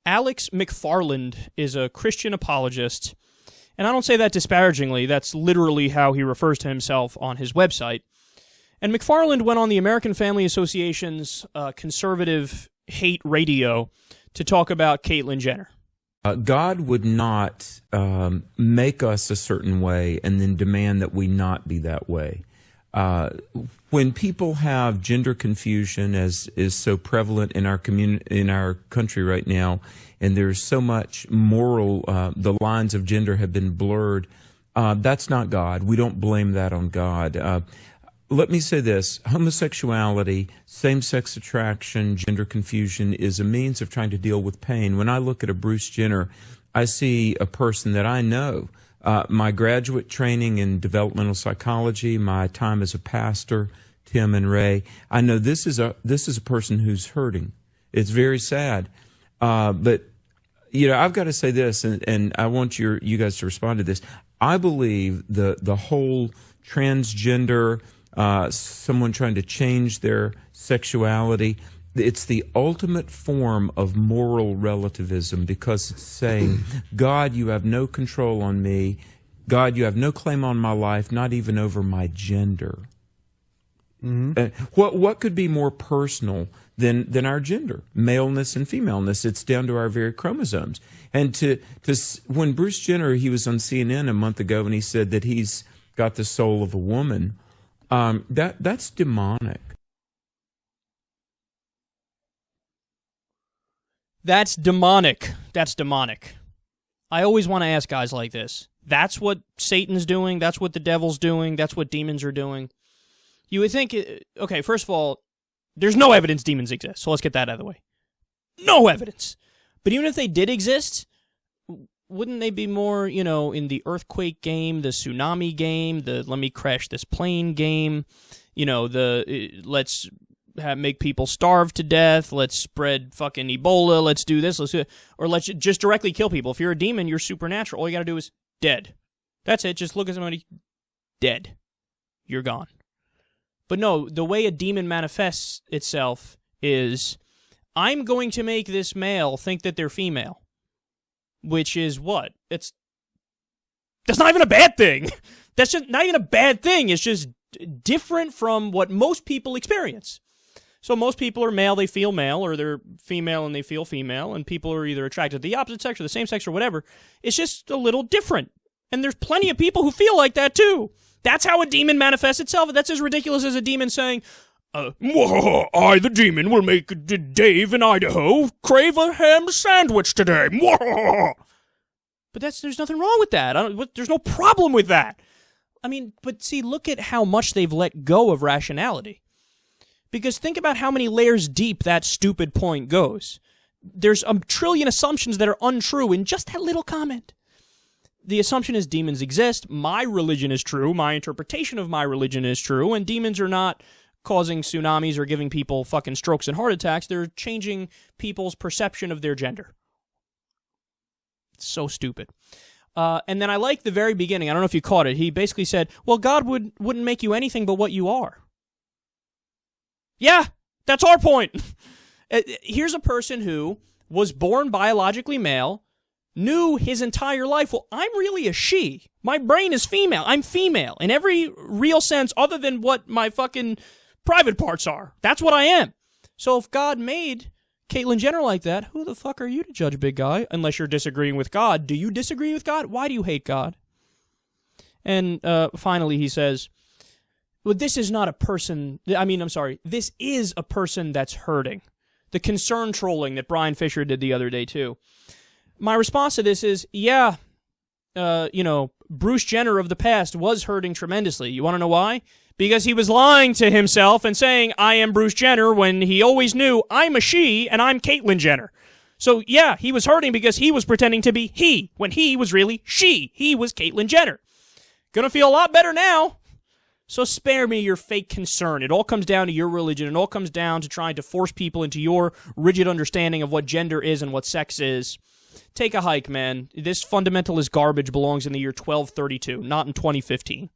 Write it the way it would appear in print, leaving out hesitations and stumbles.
Alex McFarland is a Christian apologist, and I don't say that disparagingly. That's literally how he refers to himself on his website. And McFarland went on the American Family Association's conservative hate radio to talk about Caitlyn Jenner. God would not make us a certain way and then demand that we not be that way. When people have gender confusion, as is so prevalent in our in our country right now, and there's so much moral, the lines of gender have been blurred. That's not God. We don't blame that on God. Let me say this: homosexuality, same-sex attraction, gender confusion is a means of trying to deal with pain. When I look at a Bruce Jenner, I see a person that I know. My graduate training in developmental psychology, my time as a pastor, Tim and Ray, I know this is a person who's hurting. It's very sad. But you know, I've got to say this, and I want you guys to respond to this. I believe the whole transgender, someone trying to change their sexuality, it's the ultimate form of moral relativism, because it's saying, God, you have no control on me. God, you have no claim on my life, not even over my gender. Mm-hmm. What could be more personal than our gender, maleness and femaleness? It's down to our very chromosomes. And when Bruce Jenner, he was on CNN a month ago, and he said that he's got the soul of a woman, that's demonic. That's demonic. That's demonic. I always want to ask guys like this. That's what Satan's doing. That's what the devil's doing. That's what demons are doing. You would think, okay, first of all, there's no evidence demons exist, so let's get that out of the way. No evidence. But even if they did exist, wouldn't they be more, you know, in the earthquake game, the tsunami game, the let me crash this plane game, you know, the let's make people starve to death, let's spread fucking Ebola, let's do this, let's do it, or let's just directly kill people. If you're a demon, you're supernatural. All you got to do is dead. That's it. Just look at somebody dead. You're gone. But no, the way a demon manifests itself is, I'm going to make this male think that they're female. Which is what? That's not even a bad thing. That's just not even a bad thing. It's just different from what most people experience. So most people are male, they feel male, or they're female and they feel female, and people are either attracted to the opposite sex or the same sex or whatever. It's just a little different. And there's plenty of people who feel like that too. That's how a demon manifests itself. That's as ridiculous as a demon saying, I, the demon, will make Dave in Idaho crave a ham sandwich today. But there's nothing wrong with that. There's no problem with that. I mean, but see, look at how much they've let go of rationality. Because think about how many layers deep that stupid point goes. There's a trillion assumptions that are untrue in just that little comment. The assumption is demons exist, my religion is true, my interpretation of my religion is true, and demons are not causing tsunamis or giving people fucking strokes and heart attacks. They're changing people's perception of their gender. It's so stupid. And then I like the very beginning. I don't know if you caught it. He basically said, well, God wouldn't make you anything but what you are. Yeah, that's our point. Here's a person who was born biologically male, knew his entire life, well, I'm really a she. My brain is female. I'm female in every real sense other than what my fucking private parts are. That's what I am. So if God made Caitlyn Jenner like that, who the fuck are you to judge, big guy? Unless you're disagreeing with God. Do you disagree with God? Why do you hate God? And finally he says, well, this is not a person, this is a person that's hurting. The concern trolling that Brian Fisher did the other day too. My response to this is, yeah, Bruce Jenner of the past was hurting tremendously. You want to know why? Because he was lying to himself and saying, I am Bruce Jenner, when he always knew, I'm a she and I'm Caitlyn Jenner. So, yeah, he was hurting because he was pretending to be he, when he was really she. He was Caitlyn Jenner. Gonna feel a lot better now. So spare me your fake concern. It all comes down to your religion. It all comes down to trying to force people into your rigid understanding of what gender is and what sex is. Take a hike, man. This fundamentalist garbage belongs in the year 1232, not in 2015.